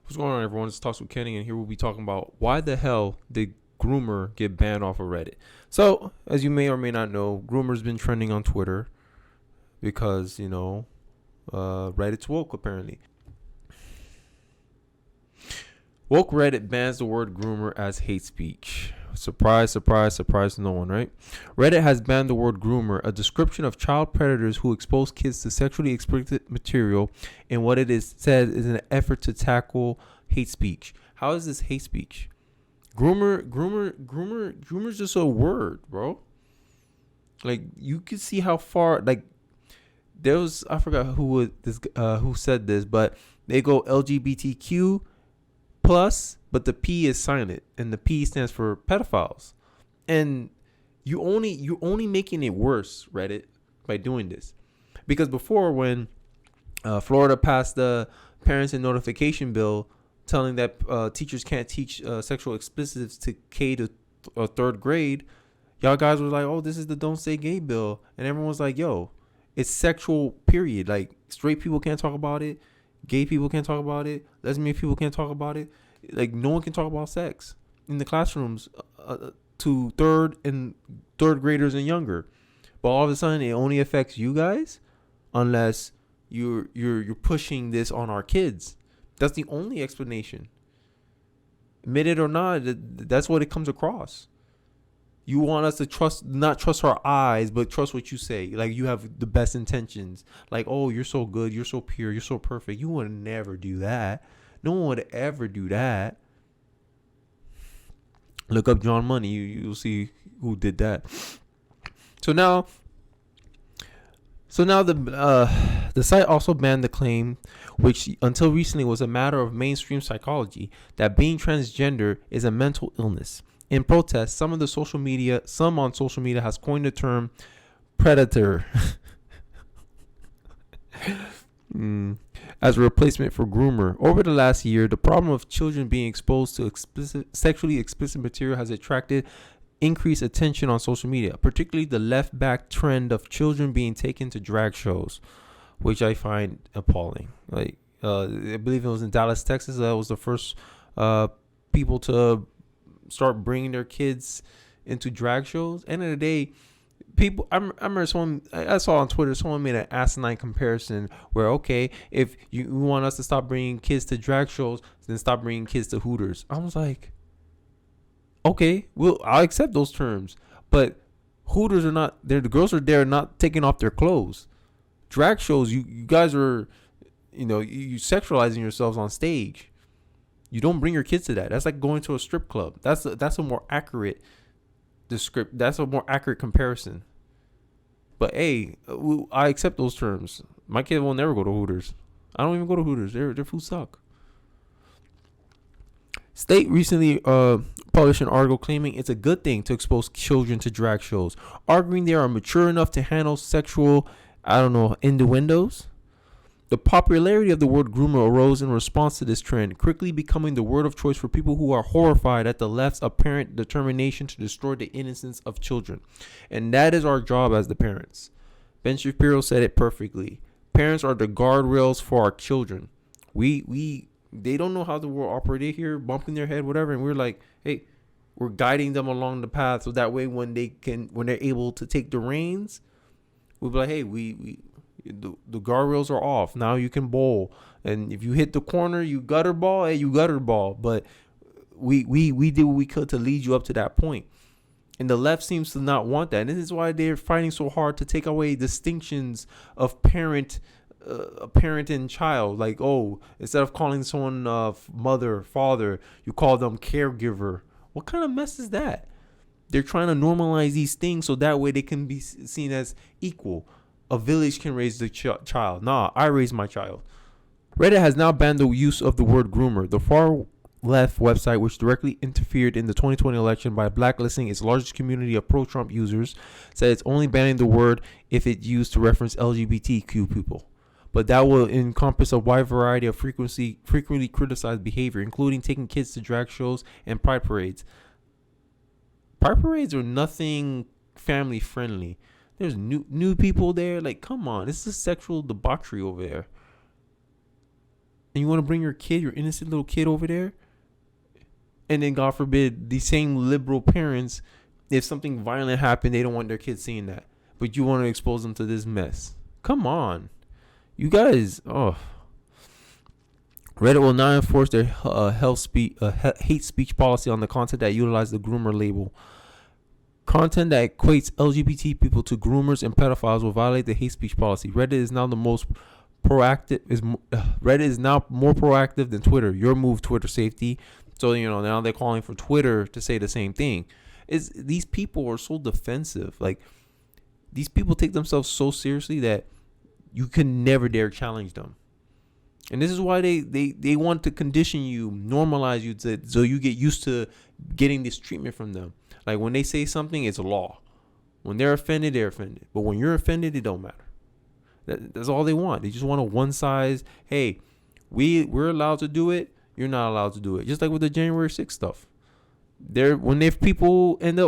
What's going on, everyone? It's Talks with Kenny, and here we'll be talking about why the hell did Groomer get banned off of Reddit. So, as you may or may not know, Groomer's been trending on Twitter because, Reddit's woke, apparently. Woke Reddit bans the word groomer as hate speech. Surprise, surprise, surprise to no one, right? Reddit has banned the word groomer, a description of child predators who expose kids to sexually explicit material, in what it is said is an effort to tackle hate speech. How is this hate speech? Groomer's just a word, bro. Like, you can see how far, like, there was, I forgot who said this, but they go LGBTQ plus, but the P is silent, and the P stands for pedophiles. And you're only making it worse, Reddit, by doing this. Because before, when Florida passed the parents and notification bill telling that teachers can't teach sexual explicits to K to third grade, y'all guys were like, oh, this is the don't say gay bill. And everyone was like, yo, it's sexual, period. Like, straight people can't talk about it. Gay people can't talk about it. Lesbian people can't talk about it. Like, no one can talk about sex in the classrooms to third graders and younger. But all of a sudden, it only affects you guys unless you're pushing this on our kids. That's the only explanation. Admit it or not, that's what it comes across. You want us to not trust our eyes, but trust what you say. Like, you have the best intentions. Like, oh, you're so good, you're so pure, you're so perfect. You would never do that. No one would ever do that. Look up John Money. You'll see who did that. So now the site also banned the claim, which until recently was a matter of mainstream psychology, that being transgender is a mental illness. In protest, some on social media has coined the term predator as a replacement for groomer. Over the last year, the problem of children being exposed to sexually explicit material has attracted increased attention on social media, particularly the left-back trend of children being taken to drag shows, which I find appalling. Like, I believe it was in Dallas, Texas, that was the first people to start bringing their kids into drag shows. End of the day, people, I remember I saw on Twitter, someone made an asinine comparison where, okay, if you want us to stop bringing kids to drag shows, then stop bringing kids to Hooters. I was like, okay, I'll accept those terms, but Hooters are not there. The girls are there not taking off their clothes. Drag shows, you guys are, you sexualizing yourselves on stage. You don't bring your kids to that. That's like going to a strip club. That's a more accurate That's a more accurate comparison. But hey, I accept those terms. My kid will never go to Hooters. I don't even go to Hooters. Their food suck. State recently published an article claiming it's a good thing to expose children to drag shows, arguing they are mature enough to handle sexual, innuendos. The popularity of the word groomer arose in response to this trend, quickly becoming the word of choice for people who are horrified at the left's apparent determination to destroy the innocence of children. And that is our job as the parents. Ben Shapiro said it perfectly. Parents are the guardrails for our children. They don't know how the world operates here, bumping their head, whatever, and we're like, hey, we're guiding them along the path, so that way when they're able to take the reins, we'll be like, hey, the guardrails are off. Now you can bowl. And if you hit the corner, you gutter ball. Hey, you gutter ball. But we did what we could to lead you up to that point. And the left seems to not want that. And this is why they're fighting so hard to take away distinctions of parent and child. Like, oh, instead of calling someone mother, father, you call them caregiver. What kind of mess is that? They're trying to normalize these things so that way they can be seen as equal. A village can raise the child. Nah, I raise my child. Reddit has now banned the use of the word groomer. The far left website, which directly interfered in the 2020 election by blacklisting its largest community of pro-Trump users, said it's only banning the word if it's used to reference LGBTQ people. But that will encompass a wide variety of frequently criticized behavior, including taking kids to drag shows and pride parades. Pride parades are nothing family friendly. There's new people there. Like, come on. This is sexual debauchery over there. and you want to bring your kid, your innocent little kid over there, and then God forbid the same liberal parents, if something violent happened, they don't want their kids seeing that, but you want to expose them to this mess. Come on, you guys. Oh, Reddit will now enforce their hate speech policy on the content that utilize the groomer label. Content that equates LGBT people to groomers and pedophiles will violate the hate speech policy. Reddit is now Reddit is now more proactive than Twitter. Your move, Twitter safety. So now they're calling for Twitter to say the same thing. These people are so defensive. Like, these people take themselves so seriously that you can never dare challenge them. And this is why they want to condition you, normalize you, so you get used to getting this treatment from them. Like, when they say something, it's a law. When they're offended, they're offended. But when you're offended, it don't matter. That's all they want. They just want a one size. Hey, we're allowed to do it. You're not allowed to do it. Just like with the January 6th stuff. When they have people and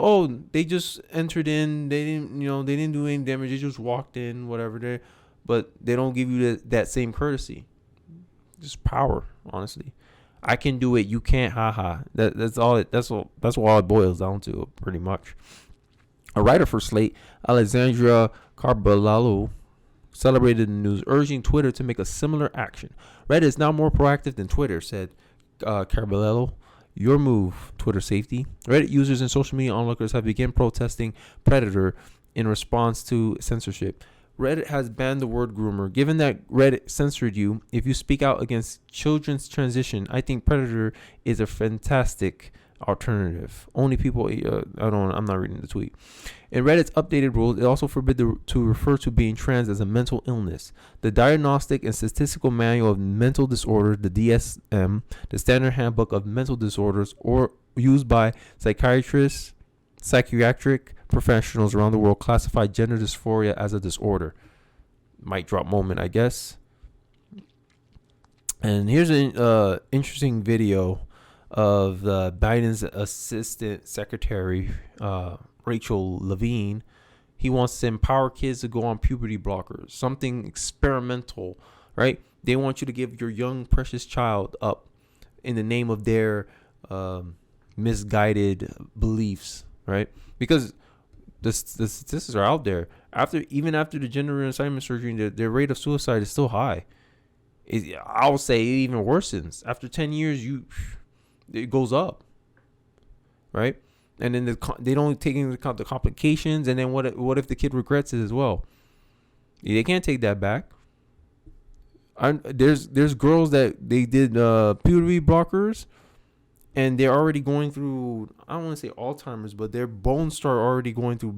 they just entered in. They didn't do any damage. They just walked in, whatever. But they don't give you that same courtesy. Just power, honestly. I can do it. You can't. Haha. That's all. That's what it boils down to, pretty much. A writer for Slate, Alexandria Carballo, celebrated the news, urging Twitter to make a similar action. Reddit is now more proactive than Twitter, said Carballo. Your move, Twitter safety. Reddit users and social media onlookers have begun protesting Predator in response to censorship. Reddit has banned the word groomer. Given that Reddit censored you, if you speak out against children's transition, I think Predator is a fantastic alternative. Only people, I'm not reading the tweet. In Reddit's updated rules, it also forbids to refer to being trans as a mental illness. The Diagnostic and Statistical Manual of Mental Disorders, the DSM, the Standard Handbook of Mental Disorders, or used by psychiatrists, psychiatric professionals around the world, classify gender dysphoria as a disorder. Mic drop moment, I guess. And here's an interesting video of Biden's assistant secretary, Rachel Levine. He wants to empower kids to go on puberty blockers, something experimental, right? They want you to give your young, precious child up in the name of their misguided beliefs, right? Because the statistics are out there. Even after the gender reassignment surgery, their rate of suicide is still high. I'll say it even worsens. After 10 years, it goes up, right? And then they don't take into account the complications. And then what if the kid regrets it as well? They can't take that back. There's girls that they did puberty blockers, and they're already going through, I don't want to say Alzheimer's, but their bones start already going through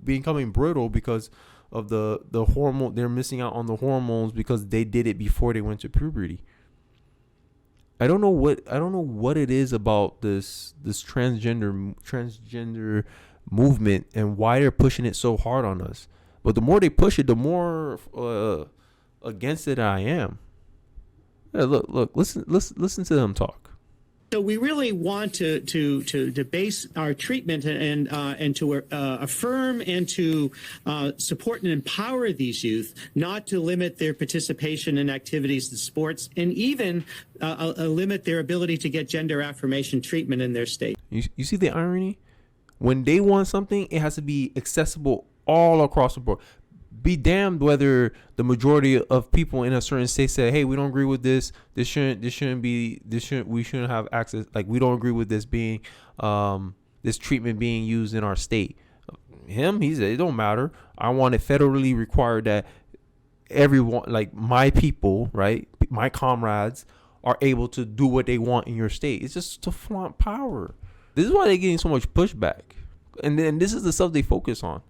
becoming brittle because of the hormone. They're missing out on the hormones because they did it before they went to puberty. I don't know what it is about this transgender movement and why they're pushing it so hard on us. But the more they push it, the more against it I am. Yeah, look, listen to them talk. So we really want to base our treatment and to affirm and to support and empower these youth, not to limit their participation in activities and sports, and even limit their ability to get gender affirmation treatment in their state. You see the irony? When they want something, it has to be accessible all across the board. Be damned whether the majority of people in a certain state say, "Hey, we don't agree with this. We shouldn't have access. Like, we don't agree with this being, this treatment being used in our state." He said, "It don't matter. I want it federally required that everyone, like my people, right, my comrades, are able to do what they want in your state." It's just to flaunt power. This is why they're getting so much pushback, and then this is the stuff they focus on.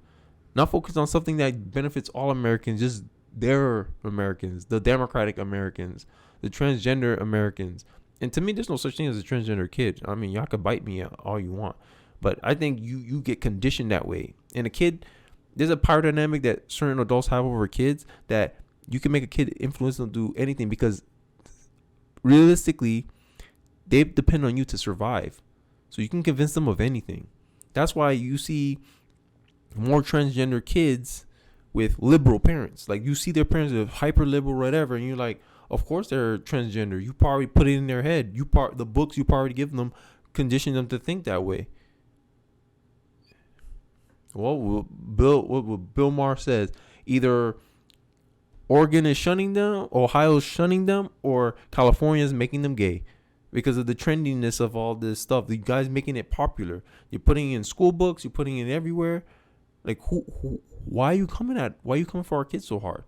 Not focus on something that benefits all Americans, just their Americans, the Democratic Americans, the transgender Americans. And to me, there's no such thing as a transgender kid. I mean, y'all can bite me all you want, but I think you get conditioned that way. And a kid, there's a power dynamic that certain adults have over kids that you can make a kid influence them to do anything, because realistically, they depend on you to survive. So you can convince them of anything. That's why you see more transgender kids with liberal parents. Like, you see their parents are hyper liberal, whatever, and you're like, Of course they're transgender. You probably put it in their head. The books you probably give them condition them to think that way. Well, what Bill Maher says, either Oregon is shunning them, Ohio is shunning them, or California is making them gay because of the trendiness of all this stuff. The guys making it popular. You're putting it in school books. You're putting it everywhere. Like, why are you coming for our kids so hard?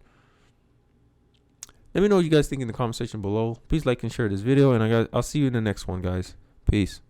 Let me know what you guys think in the comment section below. Please like and share this video, and I'll see you in the next one, guys. Peace.